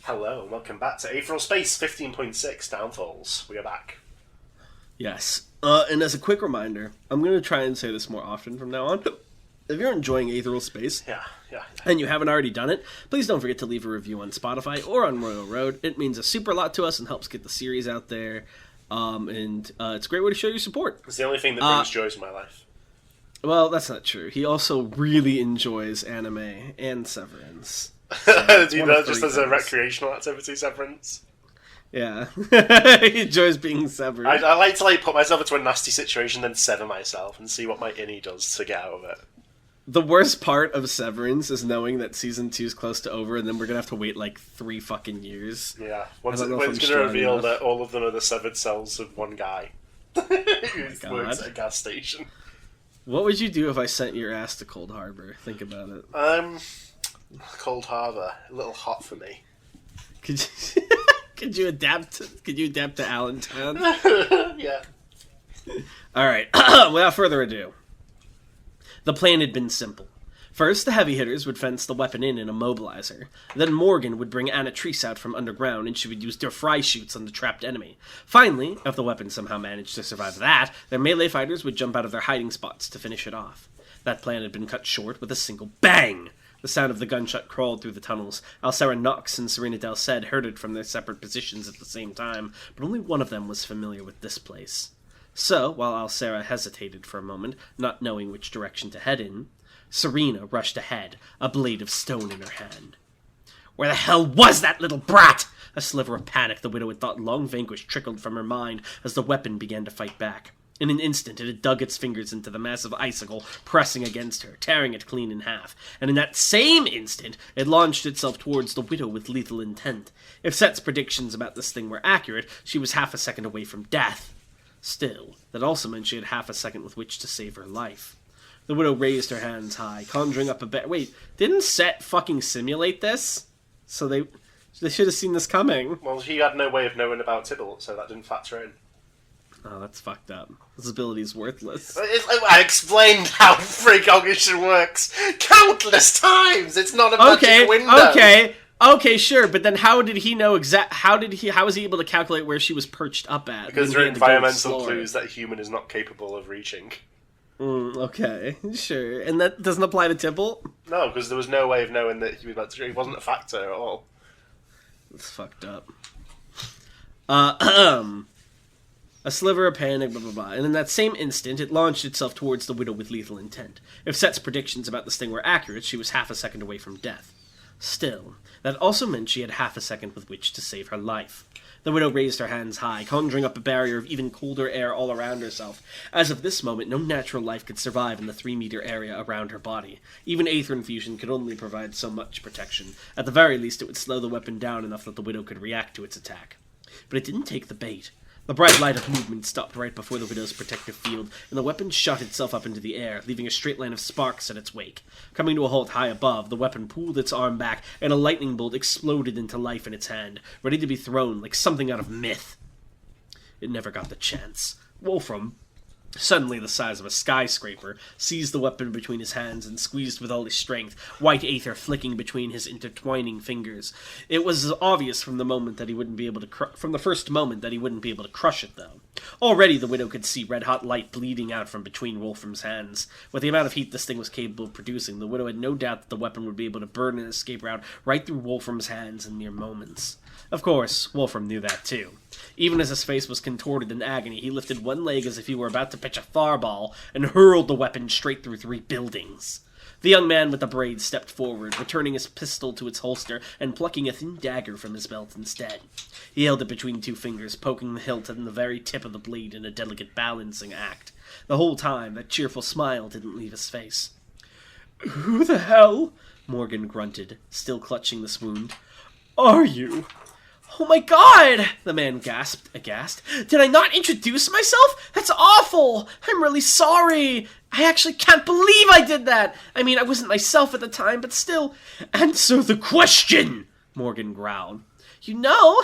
Hello, and welcome back to Aetheral Space 15.6 Downfalls. We are back. Yes. And as a quick reminder, I'm going to try and say this more often from now on. If you're enjoying Aetheral Space, Yeah. and you haven't already done it, please don't forget to leave a review on Spotify or on Royal Road. It means a super lot to us and helps get the series out there. It's a great way to show your support. It's the only thing that brings joy to my life. Well, that's not true. He also really enjoys anime and Severance. Do you know, just as a recreational activity, Severance? Yeah. He enjoys being severed. I like to put myself into a nasty situation, then sever myself and see what my innie does to get out of it. The worst part of Severance is knowing that season 2 is close to over, and then we're gonna have to wait 3 fucking years. Yeah, when it's going to reveal that all of them are the severed cells of one guy who works at a gas station. What would you do if I sent your ass to Cold Harbor? Think about it. Cold Harbor, a little hot for me. Could you adapt to Allentown? Yeah. All right. Without further ado, the plan had been simple. First, the heavy hitters would fence the weapon in an immobilizer. Then Morgan would bring Anatrice out from underground, and she would use their fry shoots on the trapped enemy. Finally, if the weapon somehow managed to survive that, their melee fighters would jump out of their hiding spots to finish it off. That plan had been cut short with a single bang. The sound of the gunshot crawled through the tunnels. Alcera Nox and Serena Del Ced heard it from their separate positions at the same time, but only one of them was familiar with this place. So, while Alcera hesitated for a moment, not knowing which direction to head in, Serena rushed ahead, a blade of stone in her hand. Where the hell was that little brat? A sliver of panic the widow had thought long vanquished trickled from her mind as the weapon began to fight back. In an instant, it had dug its fingers into the massive icicle, pressing against her, tearing it clean in half. And in that same instant, it launched itself towards the widow with lethal intent. If Set's predictions about this thing were accurate, she was half a second away from death. Still, that also meant she had half a second with which to save her life. The widow raised her hands high, conjuring up a Wait, didn't Set fucking simulate this? So they should have seen this coming. Well, he had no way of knowing about Tybalt, so that didn't factor in. Oh, that's fucked up. This ability's worthless. I explained how precognition works countless times. It's not a magic window. Okay, sure. But then, how did he know How was he able to calculate where she was perched up at? Because there are environmental clues that a human is not capable of reaching. Okay, sure. And that doesn't apply to Tybalt? No, because there was no way of knowing that he was about to. He wasn't a factor at all. That's fucked up. A sliver of panic, blah, blah, blah. And in that same instant, it launched itself towards the widow with lethal intent. If Set's predictions about this thing were accurate, she was half a second away from death. Still, that also meant she had half a second with which to save her life. The widow raised her hands high, conjuring up a barrier of even colder air all around herself. As of this moment, no natural life could survive in the 3-meter area around her body. Even aether infusion could only provide so much protection. At the very least, it would slow the weapon down enough that the widow could react to its attack. But it didn't take the bait. The bright light of movement stopped right before the widow's protective field, and the weapon shot itself up into the air, leaving a straight line of sparks in its wake. Coming to a halt high above, the weapon pulled its arm back, and a lightning bolt exploded into life in its hand, ready to be thrown like something out of myth. It never got the chance. Wolfram, suddenly the size of a skyscraper, seized the weapon between his hands and squeezed with all his strength, white aether flicking between his intertwining fingers. It was obvious from the first moment that he wouldn't be able to crush it, though. Already the widow could see red-hot light bleeding out from between Wolfram's hands. With the amount of heat this thing was capable of producing, the widow had no doubt that the weapon would be able to burn an escape route right through Wolfram's hands in mere moments. Of course, Wolfram knew that too. Even as his face was contorted in agony, he lifted one leg as if he were about to pitch a farball and hurled the weapon straight through 3 buildings. The young man with the braids stepped forward, returning his pistol to its holster and plucking a thin dagger from his belt instead. He held it between 2 fingers, poking the hilt and the very tip of the blade in a delicate balancing act. The whole time, that cheerful smile didn't leave his face. "Who the hell," Morgan grunted, still clutching the wound, "are you?" "Oh my god!" the man gasped, aghast. "Did I not introduce myself? That's awful! I'm really sorry! I actually can't believe I did that! I mean, I wasn't myself at the time, but still..." "Answer the question!" Morgan growled. "You know,"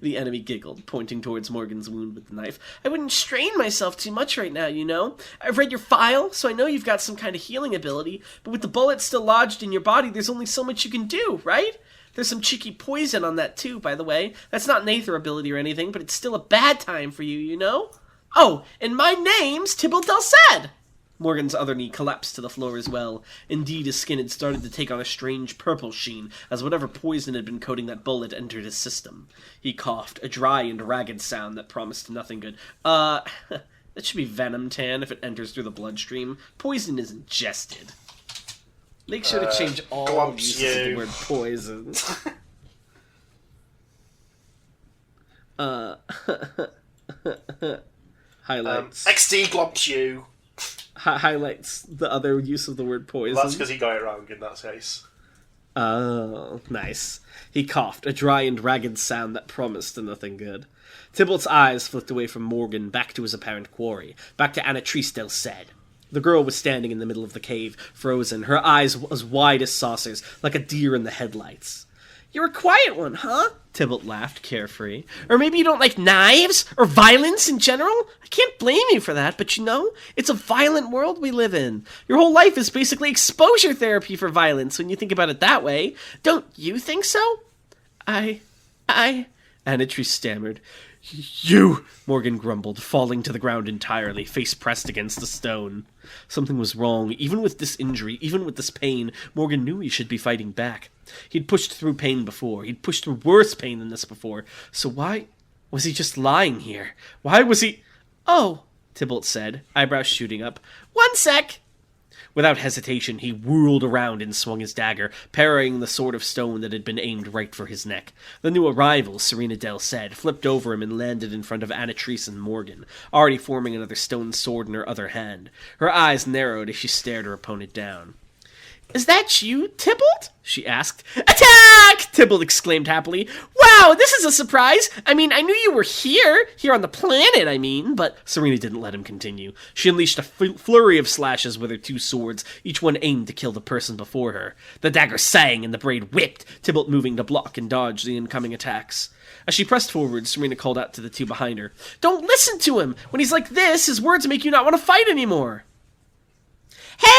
the enemy giggled, pointing towards Morgan's wound with the knife, "I wouldn't strain myself too much right now, you know? I've read your file, so I know you've got some kind of healing ability, but with the bullet still lodged in your body, there's only so much you can do, right? There's some cheeky poison on that too, by the way. That's not an Aether ability or anything, but it's still a bad time for you, you know? Oh, and my name's Tybalt Delsed! Morgan's other knee collapsed to the floor as well. Indeed, his skin had started to take on a strange purple sheen as whatever poison had been coating that bullet entered his system. He coughed, a dry and ragged sound that promised nothing good. That should be venom tan if it enters through the bloodstream. Poison is ingested. Make sure to change all uses of the word poison. Highlights. XD glomps you. Highlights the other use of the word poison. Well, that's because he got it wrong in that case. Oh, nice. He coughed, a dry and ragged sound that promised nothing good. Tybalt's eyes flicked away from Morgan, back to his apparent quarry, back to Aetheral Space. The girl was standing in the middle of the cave, frozen, her eyes as wide as saucers, like a deer in the headlights. You're a quiet one, huh? Tybalt laughed, carefree. Or maybe you don't like knives? Or violence in general? I can't blame you for that, but you know, it's a violent world we live in. Your whole life is basically exposure therapy for violence when you think about it that way. Don't you think so? Anatri stammered. You, Morgan grumbled, falling to the ground entirely, face pressed against the stone. Something was wrong. Even with this injury, even with this pain, Morgan knew he should be fighting back. He'd pushed through pain before. He'd pushed through worse pain than this before. So why was he just lying here? Why was he... Oh, Tybalt said, eyebrows shooting up. 1 sec! Without hesitation, he whirled around and swung his dagger, parrying the sword of stone that had been aimed right for his neck. The new arrival, Serena Delsed, flipped over him and landed in front of Anatrice and Morgan, already forming another stone sword in her other hand. Her eyes narrowed as she stared her opponent down. Is that you, Tybalt? She asked. Attack! Tybalt exclaimed happily. Wow, this is a surprise! I mean, I knew you were here on the planet, I mean, but Serena didn't let him continue. She unleashed a flurry of slashes with her 2 swords, each one aimed to kill the person before her. The dagger sang and the blade whipped, Tybalt moving to block and dodge the incoming attacks. As she pressed forward, Serena called out to the 2 behind her. Don't listen to him! When he's like this, his words make you not want to fight anymore!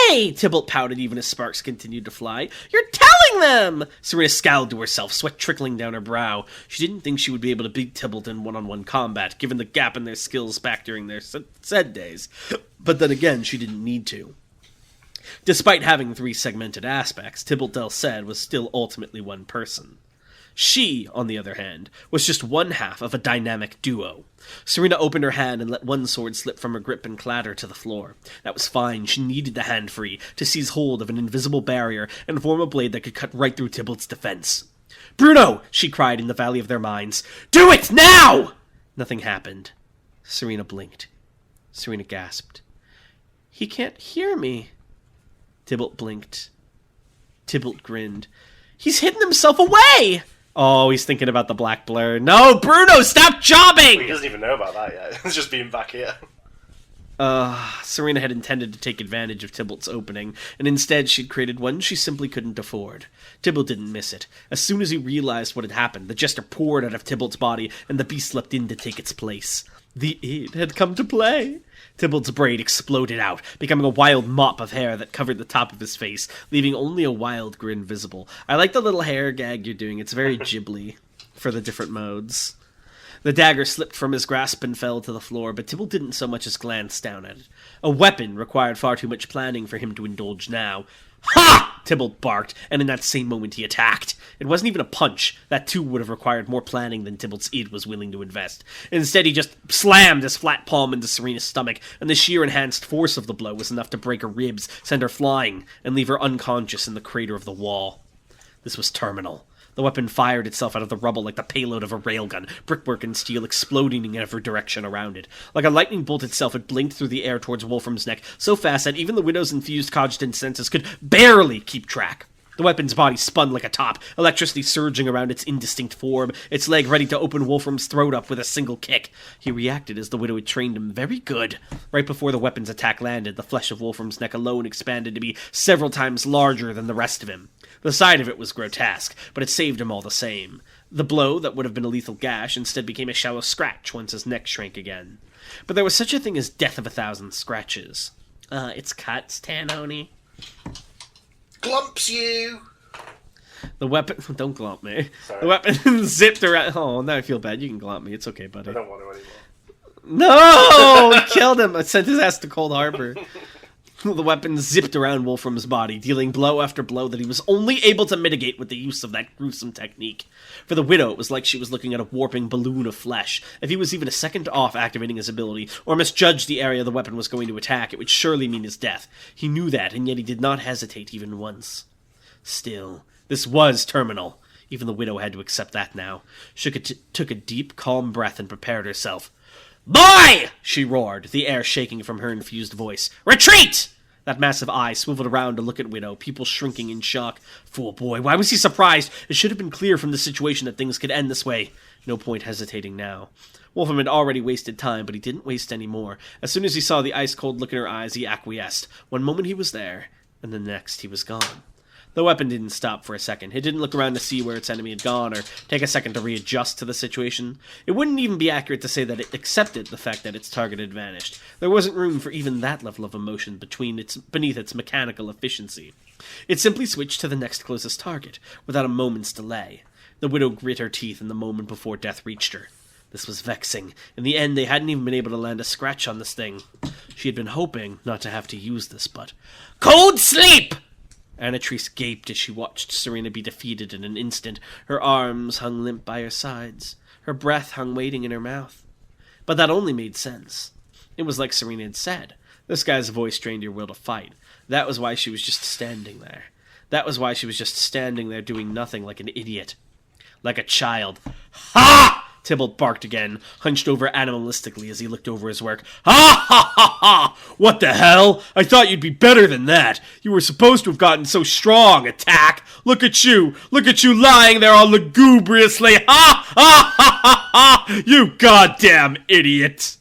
Hey! Tybalt pouted even as sparks continued to fly. You're telling them! Serena scowled to herself, sweat trickling down her brow. She didn't think she would be able to beat Tybalt in one-on-one combat, given the gap in their skills back during their said days. But then again, she didn't need to. Despite having 3 segmented aspects, Tybalt Delsed was still ultimately one person. She, on the other hand, was just one half of a dynamic duo. Serena opened her hand and let one sword slip from her grip and clatter to the floor. That was fine. She needed the hand free to seize hold of an invisible barrier and form a blade that could cut right through Tybalt's defense. Bruno! She cried in the valley of their minds. Do it now! Nothing happened. Serena blinked. Serena gasped. He can't hear me. Tybalt blinked. Tybalt grinned. He's hidden himself away! Oh, he's thinking about the black blur. No, Bruno, stop jobbing! He doesn't even know about that yet. It's just being back here. Serena had intended to take advantage of Tybalt's opening, and instead she'd created one she simply couldn't afford. Tybalt didn't miss it. As soon as he realized what had happened, the jester poured out of Tybalt's body, and the beast leapt in to take its place. The id had come to play. Tybalt's braid exploded out, becoming a wild mop of hair that covered the top of his face, leaving only a wild grin visible. I like the little hair gag you're doing. It's very Ghibli for the different modes. The dagger slipped from his grasp and fell to the floor, but Tybalt didn't so much as glance down at it. A weapon required far too much planning for him to indulge now. Ha! Tybalt barked, and in that same moment he attacked. It wasn't even a punch. That too would have required more planning than Tybalt's id was willing to invest. Instead, he just slammed his flat palm into Serena's stomach, and the sheer enhanced force of the blow was enough to break her ribs, send her flying, and leave her unconscious in the crater of the wall. This was terminal. The weapon fired itself out of the rubble like the payload of a railgun, brickwork and steel exploding in every direction around it. Like a lightning bolt itself, it blinked through the air towards Wolfram's neck, so fast that even the widow's infused cogitant senses could barely keep track. The weapon's body spun like a top, electricity surging around its indistinct form, its leg ready to open Wolfram's throat up with a single kick. He reacted as the widow had trained him very good. Right before the weapon's attack landed, the flesh of Wolfram's neck alone expanded to be several times larger than the rest of him. The sight of it was grotesque, but it saved him all the same. The blow that would have been a lethal gash instead became a shallow scratch once his neck shrank again. But there was such a thing as death of 1,000 scratches. It's cuts, Tanoni. Glumps you! The weapon... Don't glomp me. Sorry. The weapon zipped around... Oh, now I feel bad. You can glomp me. It's okay, buddy. I don't want to anymore. No! He killed him. I sent his ass to Cold Harbor. The weapon zipped around Wolfram's body, dealing blow after blow that he was only able to mitigate with the use of that gruesome technique. For the Widow, it was like she was looking at a warping balloon of flesh. If he was even a second off activating his ability, or misjudged the area the weapon was going to attack, it would surely mean his death. He knew that, and yet he did not hesitate even once. Still, this was terminal. Even the Widow had to accept that now. She took a deep, calm breath and prepared herself. "Boy!" she roared, the air shaking from her infused voice. "Retreat!" That massive eye swiveled around to look at Widow, people shrinking in shock. Fool boy, why was he surprised? It should have been clear from the situation that things could end this way. No point hesitating now. Wolfram had already wasted time, but he didn't waste any more. As soon as he saw the ice-cold look in her eyes, he acquiesced. One moment he was there, and the next he was gone. The weapon didn't stop for a second. It didn't look around to see where its enemy had gone, or take a second to readjust to the situation. It wouldn't even be accurate to say that it accepted the fact that its target had vanished. There wasn't room for even that level of emotion beneath its mechanical efficiency. It simply switched to the next closest target, without a moment's delay. The Widow grit her teeth in the moment before death reached her. This was vexing. In the end, they hadn't even been able to land a scratch on this thing. She had been hoping not to have to use this, but... Cold sleep! Anatrice gaped as she watched Serena be defeated in an instant. Her arms hung limp by her sides. Her breath hung waiting in her mouth. But that only made sense. It was like Serena had said. This guy's voice drained your will to fight. That was why she was just standing there. That was why she was just standing there doing nothing like an idiot. Like a child. Ha! Tybalt barked again, hunched over animalistically as he looked over his work. Ha ha ha ha! What the hell? I thought you'd be better than that. You were supposed to have gotten so strong, Attack. Look at you lying there all lugubriously. Ha ha ha ha ha! You goddamn idiot!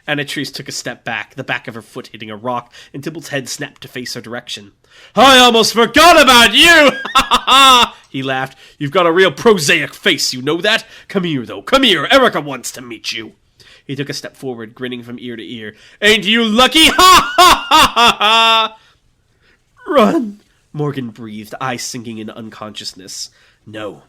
Anatrice took a step back, the back of her foot hitting a rock, and Tybalt's head snapped to face her direction. I almost forgot about you! Ha ha ha! He laughed. You've got a real prosaic face, you know that? Come here, though. Come here. Erica wants to meet you. He took a step forward, grinning from ear to ear. Ain't you lucky? Ha ha ha ha ha! Run! Morgan breathed, eyes sinking into unconsciousness. No.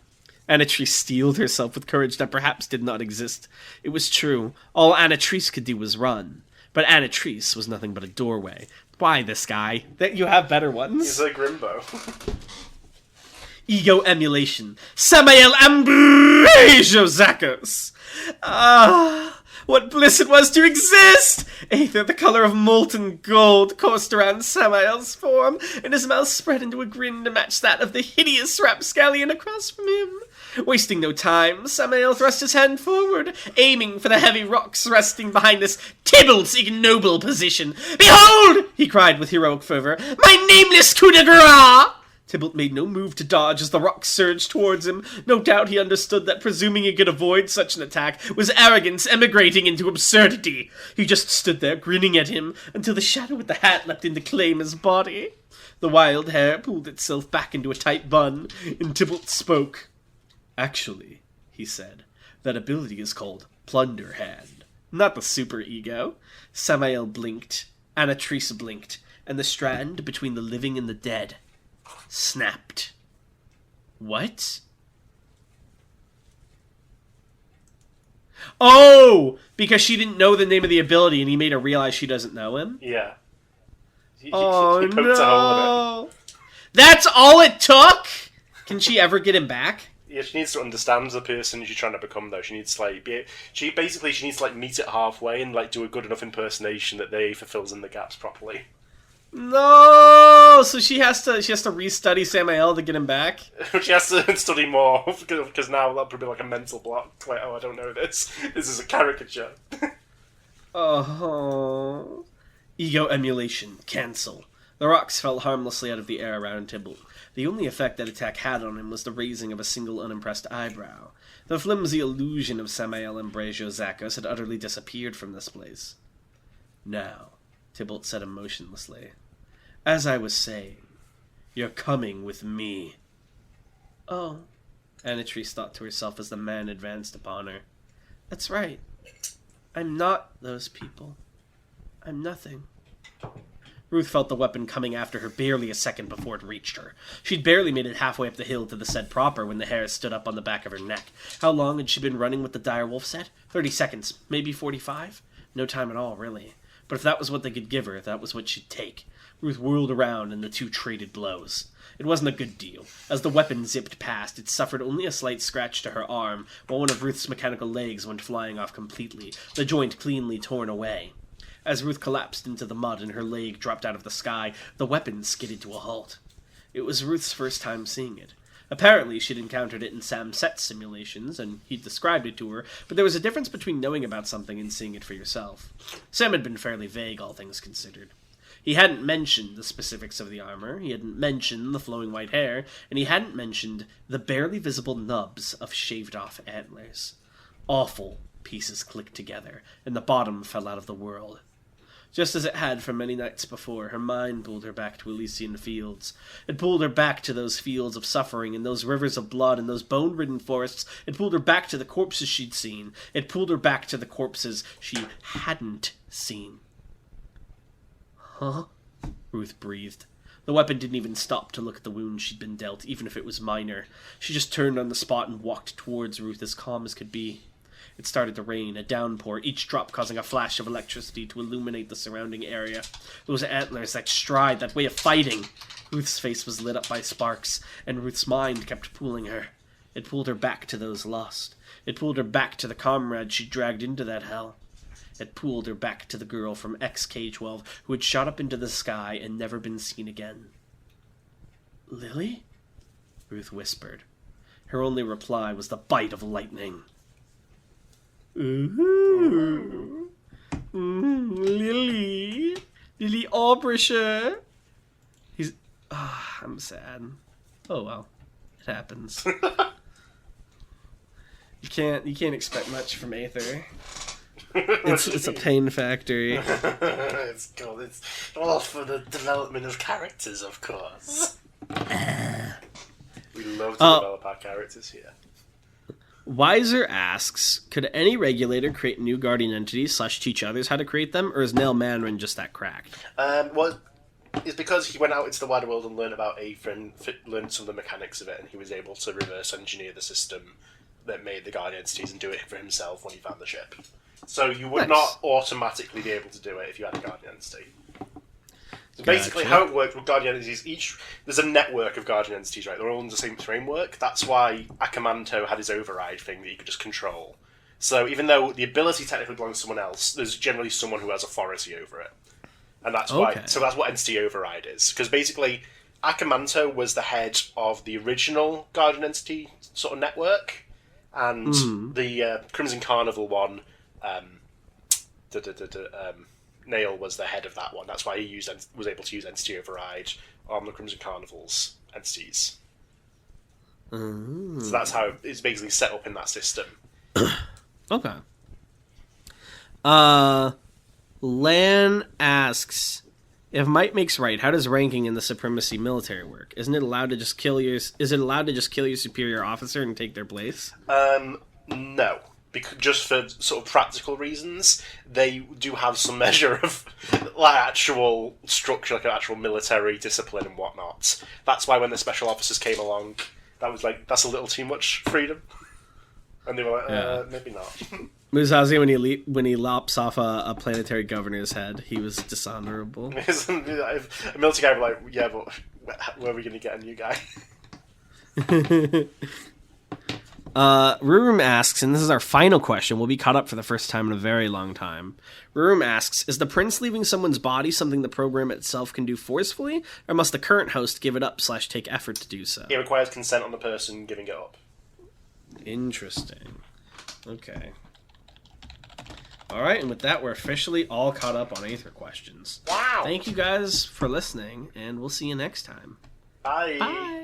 Anatrice steeled herself with courage that perhaps did not exist. It was true. All Anatrice could do was run. But Anatrice was nothing but a doorway. Why this guy? That you have better ones? He's like Grimbo. Ego emulation. Samael Ambrosio Zakos. Ah, what bliss it was to exist! Aether, the color of molten gold, coursed around Samael's form, and his mouth spread into a grin to match that of the hideous rapscallion across from him. Wasting no time, Samael thrust his hand forward, aiming for the heavy rocks resting behind this Tybalt's ignoble position. Behold! He cried with heroic fervor. My nameless coup de grace! Tybalt made no move to dodge as the rocks surged towards him. No doubt he understood that presuming he could avoid such an attack was arrogance emigrating into absurdity. He just stood there grinning at him until the shadow with the hat leapt in to claim his body. The wild hair pulled itself back into a tight bun, and Tybalt spoke. Actually, he said, that ability is called Plunder Hand, not the super ego. Samael blinked, Anatrice blinked, and the strand between the living and the dead snapped. What? Oh! Because she didn't know the name of the ability and he made her realize she doesn't know him? Yeah. Oh, no! That's all it took? Can she ever get him back? Yeah, she needs to understand the person she's trying to become, though. She needs to, like, she needs to, like, meet it halfway and, like, do a good enough impersonation that they fulfills in the gaps properly. No! So she has to restudy Samael to get him back? She has to study more, because now that'll probably be like a mental block. Like, oh, I don't know this. This is a caricature. Oh. Ego emulation. Cancel. The rocks fell harmlessly out of the air around Tybalt. The only effect that attack had on him was the raising of a single unimpressed eyebrow. The flimsy illusion of Samael Ambrosio Zakos had utterly disappeared from this place. Now, Tybalt said emotionlessly, as I was saying, you're coming with me. Oh, Anatrice thought to herself as the man advanced upon her. That's right. I'm not those people. I'm nothing. Ruth felt the weapon coming after her barely a second before it reached her. She'd barely made it halfway up the hill to the said proper when the hair stood up on the back of her neck. How long had she been running with the direwolf set? 30 seconds, maybe 45? No time at all, really. But if that was what they could give her, that was what she'd take. Ruth whirled around and the two traded blows. It wasn't a good deal. As the weapon zipped past, it suffered only a slight scratch to her arm, while one of Ruth's mechanical legs went flying off completely, the joint cleanly torn away. As Ruth collapsed into the mud and her leg dropped out of the sky, the weapon skidded to a halt. It was Ruth's first time seeing it. Apparently, she'd encountered it in Sam Set's simulations, and he'd described it to her, but there was a difference between knowing about something and seeing it for yourself. Sam had been fairly vague, all things considered. He hadn't mentioned the specifics of the armor, he hadn't mentioned the flowing white hair, and he hadn't mentioned the barely visible nubs of shaved-off antlers. Awful pieces clicked together, and the bottom fell out of the world. Just as it had for many nights before, her mind pulled her back to Elysian fields. It pulled her back to those fields of suffering, and those rivers of blood, and those bone-ridden forests. It pulled her back to the corpses she'd seen. It pulled her back to the corpses she hadn't seen. Huh? Ruth breathed. The weapon didn't even stop to look at the wound she'd been dealt, even if it was minor. She just turned on the spot and walked towards Ruth as calm as could be. It started to rain, a downpour, each drop causing a flash of electricity to illuminate the surrounding area. Those antlers, that stride, that way of fighting. Ruth's face was lit up by sparks, and Ruth's mind kept pulling her. It pulled her back to those lost. It pulled her back to the comrades she dragged into that hell. It pulled her back to the girl from XK-12 who had shot up into the sky and never been seen again. "Lily?" Ruth whispered. Her only reply was the bite of lightning. Ooh. Lily. Lily Albrisher. I'm sad. Oh well. It happens. You can't expect much from Aether. It's a pain factory. It's all for the development of characters, of course. We love to develop our characters here. Wiser asks, could any regulator create new guardian entities / teach others how to create them, or is Nell Manrin just that cracked? Well, it's because he went out into the wider world and learned about Aether and learned some of the mechanics of it, and he was able to reverse engineer the system that made the guardian entities and do it for himself when he found the ship. So you would not automatically be able to do it if you had a guardian entity. So basically, how it worked with guardian entities, there's a network of guardian entities, right? They're all in the same framework. That's why Akamanto had his override thing that you could just control. So even though the ability technically belongs to someone else, there's generally someone who has authority over it. And that's why. So that's what entity override is. Because basically, Akamanto was the head of the original guardian entity sort of network, and the Crimson Carnival one, Nail was the head of that one. That's why he was able to use entity override on the Crimson Carnival's entities. So that's how it's basically set up in that system. Okay. Lan asks, if might makes right, how does ranking in the Supremacy military work? Isn't it allowed to just kill your superior officer and take their place? No. Because just for sort of practical reasons, they do have some measure of like actual structure, like an actual military discipline and whatnot. That's why when the special officers came along, that was like, that's a little too much freedom. And they were like, maybe not. Musashi, when he lops off a planetary governor's head, he was dishonorable. A military guy would be like, yeah, but where are we going to get a new guy? Rurum asks, and this is our final question, we'll be caught up for the first time in a very long time. Rurum asks, is the prince leaving someone's body something the program itself can do forcefully, or must the current host give it up / take effort to do so? It requires consent on the person giving it up. Interesting. Okay. Alright, and with that, we're officially all caught up on Aether questions. Wow! Thank you guys for listening, and we'll see you next time. Bye! Bye!